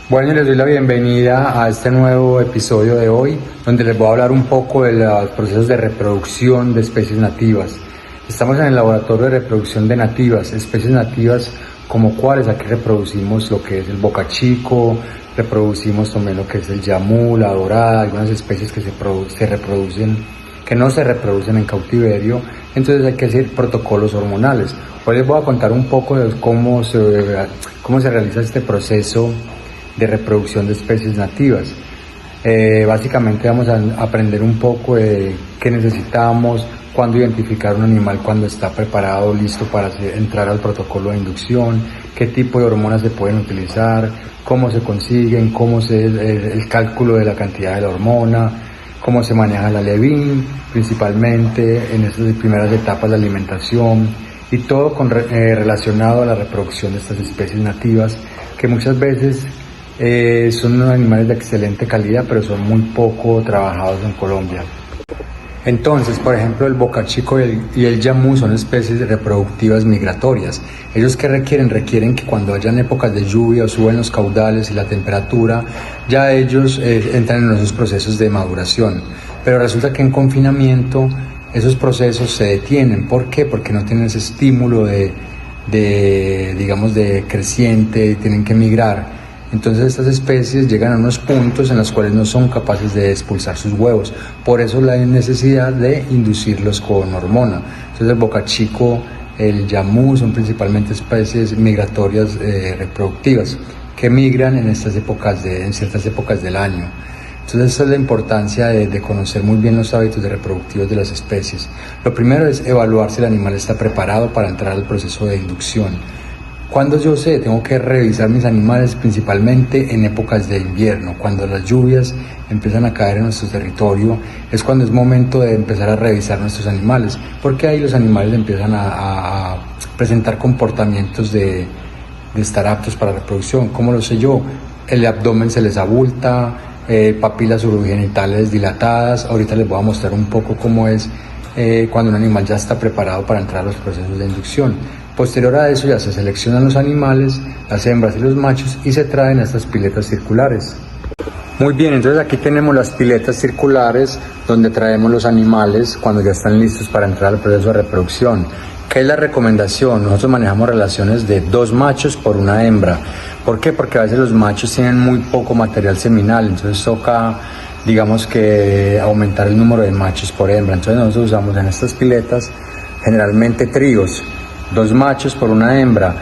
Bueno, les doy la bienvenida a este nuevo episodio de hoy, donde les voy a hablar un poco de los procesos de reproducción de especies nativas. Estamos en el laboratorio de reproducción de nativas, especies nativas como cuáles. Aquí reproducimos lo que es el bocachico, reproducimos también lo que es el yamú, la dorada, algunas especies que que no se reproducen en cautiverio. Entonces hay que hacer protocolos hormonales. Hoy les voy a contar un poco de cómo se realiza este proceso de reproducción de especies nativas. Básicamente vamos a aprender un poco de qué necesitamos, cuándo identificar un animal cuando está preparado, listo para entrar al protocolo de inducción, qué tipo de hormonas se pueden utilizar, cómo se consiguen, el cálculo de la cantidad de la hormona, cómo se maneja la Levin, principalmente en estas primeras etapas de alimentación, y todo relacionado a la reproducción de estas especies nativas, que muchas veces son unos animales de excelente calidad, pero son muy poco trabajados en Colombia. Entonces, por ejemplo, el bocachico y el yamú son especies reproductivas migratorias. Ellos que requieren que cuando hayan épocas de lluvia o suben los caudales y la temperatura, ya ellos entran en esos procesos de maduración. Pero resulta que en confinamiento esos procesos se detienen. ¿Por qué? Porque no tienen ese estímulo de creciente, y tienen que migrar. Entonces estas especies llegan a unos puntos en los cuales no son capaces de expulsar sus huevos. Por eso la necesidad de inducirlos con hormona. Entonces el bocachico, el yamú son principalmente especies migratorias reproductivas que migran en ciertas épocas del año. Entonces esa es la importancia de conocer muy bien los hábitos reproductivos de las especies. Lo primero es evaluar si el animal está preparado para entrar al proceso de inducción. Cuando yo tengo que revisar mis animales principalmente en épocas de invierno, cuando las lluvias empiezan a caer en nuestro territorio, es cuando es momento de empezar a revisar nuestros animales, porque ahí los animales empiezan a presentar comportamientos de estar aptos para la reproducción. ¿Cómo lo sé yo? El abdomen se les abulta, papilas urogenitales dilatadas. Ahorita les voy a mostrar un poco cómo es cuando un animal ya está preparado para entrar a los procesos de inducción. Posterior a eso ya se seleccionan los animales, las hembras y los machos, y se traen a estas piletas circulares. Muy bien, entonces aquí tenemos las piletas circulares donde traemos los animales cuando ya están listos para entrar al proceso de reproducción. ¿Qué es la recomendación? Nosotros manejamos relaciones de 2 machos por 1 hembra. ¿Por qué? Porque a veces los machos tienen muy poco material seminal, entonces toca, que aumentar el número de machos por hembra. Entonces nosotros usamos en estas piletas generalmente tríos, 2 machos por 1 hembra.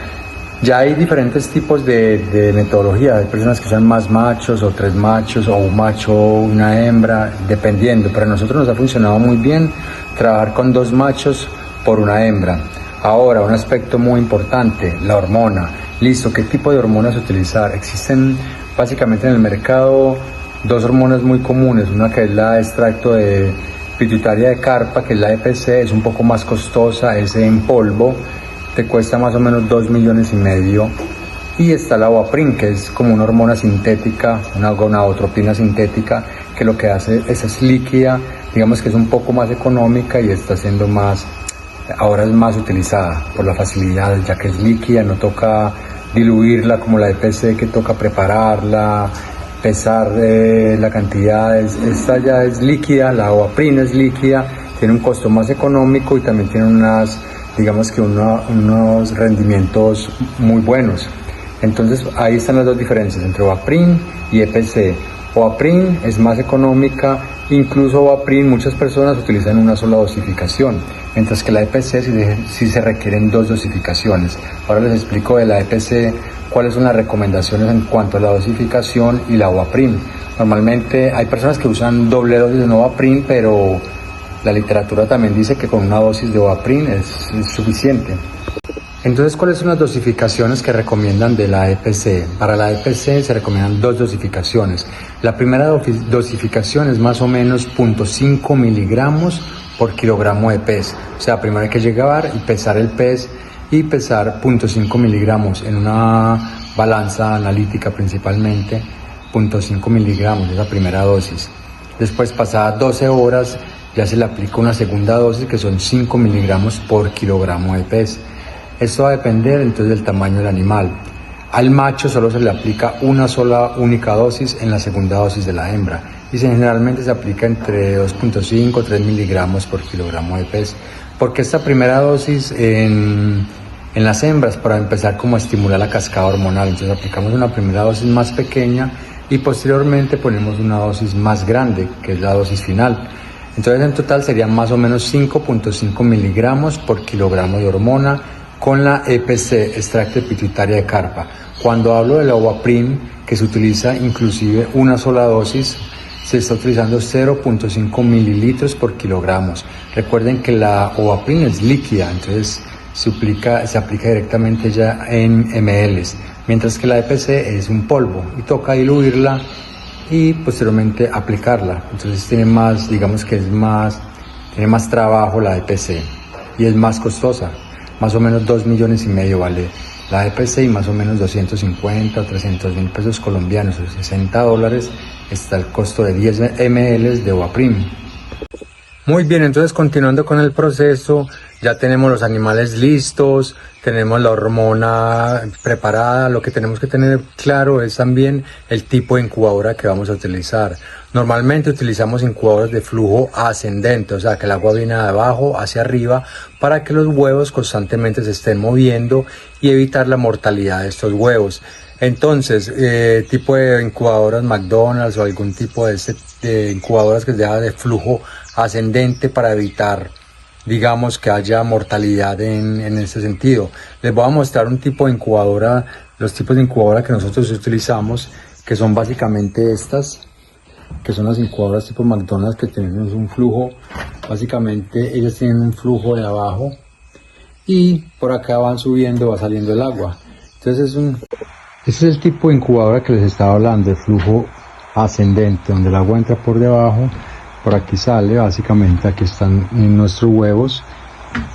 Ya hay diferentes tipos de metodología. Hay personas que usan más machos o 3 machos o 1 macho, 1 hembra, dependiendo. Pero a nosotros nos ha funcionado muy bien trabajar con 2 machos por 1 hembra. Ahora, un aspecto muy importante, la hormona. Listo, ¿qué tipo de hormonas utilizar? Existen básicamente en el mercado 2 hormonas muy comunes. Una que es la extracto de pituitaria de carpa, que es la EPC, es un poco más costosa, es en polvo, te cuesta más o menos 2,5 millones. Y está la Ovaprin, que es como una hormona sintética, una gonadotropina sintética, que lo que hace es líquida, que es un poco más económica y está siendo ahora es más utilizada por la facilidad, ya que es líquida, no toca diluirla como la EPC, que toca prepararla, pesar la cantidad. Esta ya es líquida, la Ovaprin es líquida, tiene un costo más económico y también tiene unos rendimientos muy buenos. Entonces ahí están las 2 diferencias entre Ovaprin y EPC. Ovaprin es más económica, incluso Ovaprin muchas personas utilizan una sola dosificación, mientras que la EPC sí se requieren 2 dosificaciones. Ahora les explico de la EPC cuáles son las recomendaciones en cuanto a la dosificación y la Ovaprin. Normalmente hay personas que usan doble dosis de Ovaprin, pero la literatura también dice que con 1 dosis de Ovaprin es suficiente. Entonces, ¿cuáles son las dosificaciones que recomiendan de la EPC? Para la EPC se recomiendan 2 dosificaciones. La primera dosificación es más o menos 0,5 miligramos por kilogramo de pez. O sea, primero hay que llegar y pesar el pez y pesar 0,5 miligramos en una balanza analítica principalmente, 0,5 miligramos, es la primera dosis. Después, pasadas 12 horas, ya se le aplica una segunda dosis que son 5 miligramos por kilogramo de pez. Esto va a depender entonces del tamaño del animal. Al macho solo se le aplica una sola única dosis en la segunda dosis de la hembra y generalmente se aplica entre 2.5 a 3 miligramos por kilogramo de peso. Porque esta primera dosis en las hembras, para empezar como a estimular la cascada hormonal, entonces aplicamos una primera dosis más pequeña y posteriormente ponemos una dosis más grande, que es la dosis final. Entonces en total serían más o menos 5.5 miligramos por kilogramo de hormona con la EPC, extracto pituitaria de carpa. Cuando hablo de la Ovaprim, que se utiliza inclusive una sola dosis, se está utilizando 0.5 mililitros por kilogramos. Recuerden que la Ovaprim es líquida, entonces se aplica directamente ya en mls, mientras que la EPC es un polvo y toca diluirla y posteriormente aplicarla. Entonces tiene más, digamos que tiene más trabajo la EPC y es más costosa. Más o menos 2,5 millones vale la EPC y más o menos 250 o 300 mil pesos colombianos, o $60 está el costo de 10 ml de Ovaprim. Muy bien, entonces continuando con el proceso, ya tenemos los animales listos, tenemos la hormona preparada. Lo que tenemos que tener claro es también el tipo de incubadora que vamos a utilizar. Normalmente utilizamos incubadoras de flujo ascendente, o sea que el agua viene de abajo hacia arriba para que los huevos constantemente se estén moviendo y evitar la mortalidad de estos huevos. Entonces, tipo de incubadoras McDonald's o algún tipo de incubadoras que sea de flujo ascendente para evitar, digamos, que haya mortalidad en ese sentido. Les voy a mostrar un tipo de incubadora, los tipos de incubadora que nosotros utilizamos, que son básicamente estas, que son las incubadoras tipo McDonald's, que tienen un flujo, básicamente ellas tienen un flujo de abajo y por acá van subiendo, va saliendo el agua. Entonces este es el tipo de incubadora que les estaba hablando, de flujo ascendente, donde el agua entra por debajo, por aquí sale, básicamente aquí están nuestros huevos.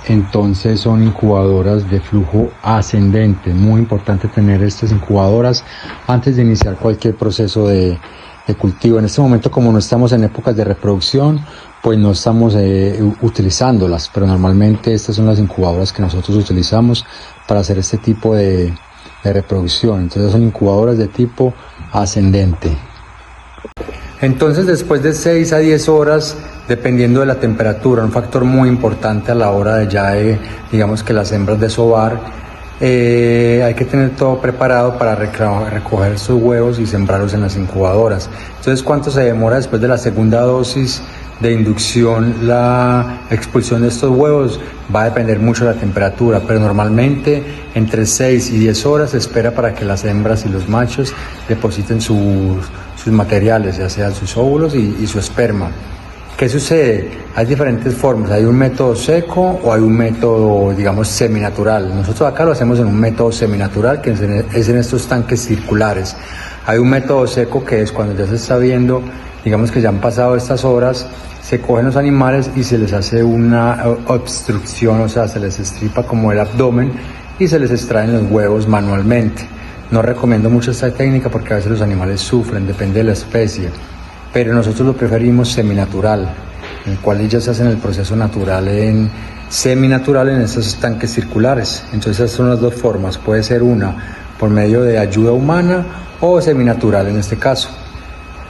Entonces son incubadoras de flujo ascendente. Muy importante tener estas incubadoras antes de iniciar cualquier proceso de cultivo. En este momento, como no estamos en épocas de reproducción, pues no estamos utilizándolas, pero normalmente estas son las incubadoras que nosotros utilizamos para hacer este tipo de reproducción. Entonces son incubadoras de tipo ascendente. Entonces después de 6 a 10 horas, dependiendo de la temperatura, un factor muy importante a la hora de digamos que las hembras desovar, hay que tener todo preparado para recoger estos huevos y sembrarlos en las incubadoras. Entonces, ¿cuánto se demora después de la segunda dosis de inducción la expulsión de estos huevos? Va a depender mucho de la temperatura, pero normalmente entre 6 y 10 horas se espera para que las hembras y los machos depositen sus materiales, ya sean sus óvulos y su esperma. ¿Qué sucede? Hay diferentes formas, hay un método seco o hay un método, digamos, seminatural. Nosotros acá lo hacemos en un método seminatural, que es en estos tanques circulares. Hay un método seco, que es cuando ya se está viendo, digamos que ya han pasado estas horas, se cogen los animales y se les hace una obstrucción, o sea, se les estripa como el abdomen y se les extraen los huevos manualmente. No recomiendo mucho esta técnica porque a veces los animales sufren, depende de la especie. Pero nosotros lo preferimos seminatural, en el cual ellas hacen el proceso natural seminatural en estos tanques circulares. Entonces esas son las dos formas, puede ser una por medio de ayuda humana o seminatural en este caso.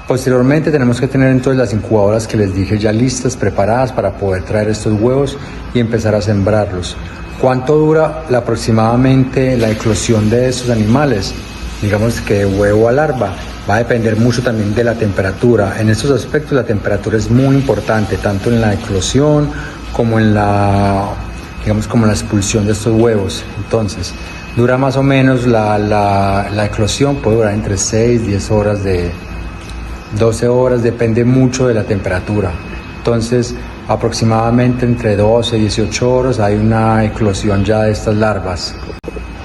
Posteriormente tenemos que tener entonces las incubadoras que les dije ya listas, preparadas para poder traer estos huevos y empezar a sembrarlos. ¿Cuánto dura aproximadamente la eclosión de estos animales? Digamos que de huevo a larva. Va a depender mucho también de la temperatura. En estos aspectos la temperatura es muy importante, tanto en la eclosión como en la expulsión de estos huevos. Entonces, dura más o menos la eclosión, puede durar entre 6, 10 horas, de 12 horas, depende mucho de la temperatura. Entonces, aproximadamente entre 12 y 18 horas hay una eclosión ya de estas larvas.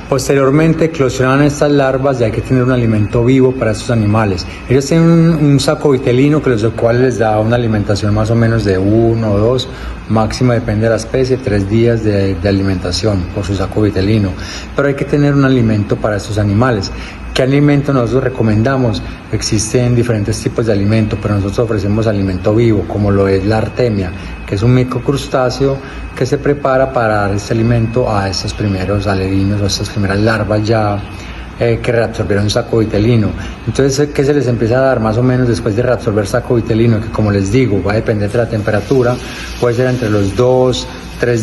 Posteriormente eclosionan estas larvas y hay que tener un alimento vivo para estos animales. Ellos tienen un saco vitelino, el cual les da una alimentación más o menos de 1 o 2, máximo depende de la especie, 3 días de alimentación por su saco vitelino. Pero hay que tener un alimento para estos animales. ¿Qué alimento nosotros recomendamos? Existen diferentes tipos de alimento, pero nosotros ofrecemos alimento vivo, como lo es la artemia, que es un microcrustáceo que se prepara para dar este alimento a estos primeros alevines o estas primeras larvas ya que reabsorbieron sacovitelino. Entonces, ¿qué se les empieza a dar más o menos después de reabsorber sacovitelino? Que como les digo, va a depender de la temperatura, puede ser entre los 2-3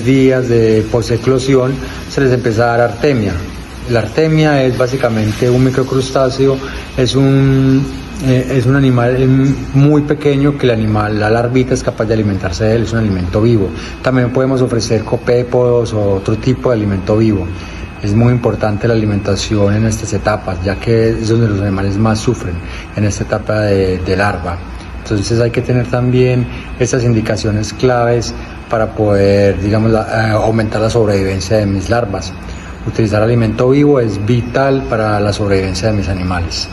días de poseclosión, se les empieza a dar artemia. La artemia es básicamente un microcrustáceo, es un animal muy pequeño que la larvita es capaz de alimentarse de él, es un alimento vivo. También podemos ofrecer copépodos o otro tipo de alimento vivo. Es muy importante la alimentación en estas etapas, ya que es donde los animales más sufren, en esta etapa de larva. Entonces hay que tener también estas indicaciones claves para poder, digamos, aumentar la sobrevivencia de mis larvas. Utilizar alimento vivo es vital para la sobrevivencia de mis animales.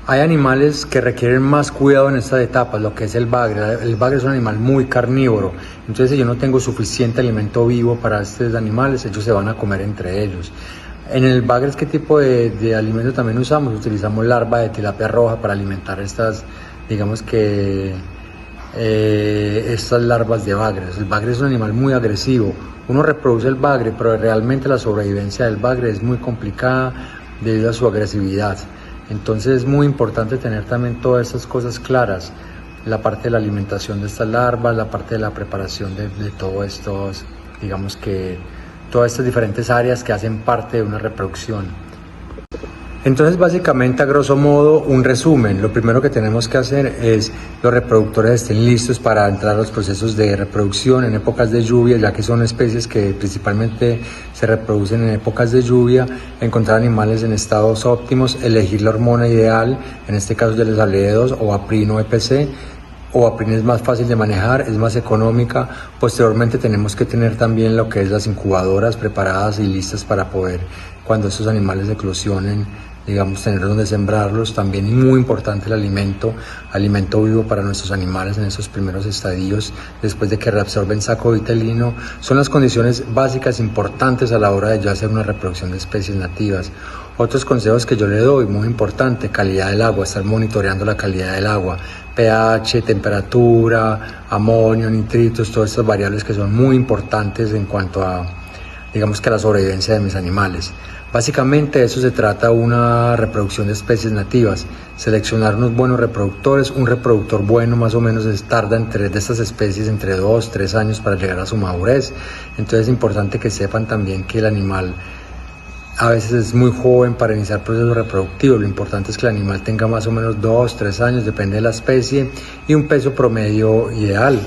Hay animales que requieren más cuidado en estas etapas, lo que es el bagre. El bagre es un animal muy carnívoro, entonces si yo no tengo suficiente alimento vivo para estos animales, ellos se van a comer entre ellos. En el bagre, ¿qué tipo de alimento también usamos? Utilizamos larva de tilapia roja para alimentar estas, digamos que, estas larvas de bagres. El bagre es un animal muy agresivo. Uno reproduce el bagre, pero realmente la sobrevivencia del bagre es muy complicada debido a su agresividad. Entonces es muy importante tener también todas estas cosas claras, la parte de la alimentación de estas larvas, la parte de la preparación de todo esto, digamos que todas estas diferentes áreas que hacen parte de una reproducción. Entonces básicamente, a grosso modo, un resumen. Lo primero que tenemos que hacer es los reproductores estén listos para entrar a los procesos de reproducción en épocas de lluvia, ya que son especies que principalmente se reproducen en épocas de lluvia, encontrar animales en estados óptimos, elegir la hormona ideal, en este caso ya les hablé de 2, o Ovaprino o EPC. Ovaprino es más fácil de manejar, es más económica. Posteriormente tenemos que tener también lo que es las incubadoras preparadas y listas para poder, cuando estos animales eclosionen, digamos, tener donde sembrarlos. También muy importante el alimento vivo para nuestros animales en esos primeros estadios, después de que reabsorben sacovitelino. Son las condiciones básicas importantes a la hora de yo hacer una reproducción de especies nativas. Otros consejos que yo le doy, muy importante, calidad del agua, estar monitoreando la calidad del agua, pH, temperatura, amonio, nitritos, todas estas variables que son muy importantes en cuanto a, digamos que, la sobrevivencia de mis animales. Básicamente de eso se trata una reproducción de especies nativas, seleccionar unos buenos reproductores. Un reproductor bueno más o menos tarda de estas especies entre 2-3 años para llegar a su madurez. Entonces es importante que sepan también que el animal a veces es muy joven para iniciar procesos reproductivos. Lo importante es que el animal tenga más o menos 2-3 años, depende de la especie, y un peso promedio ideal.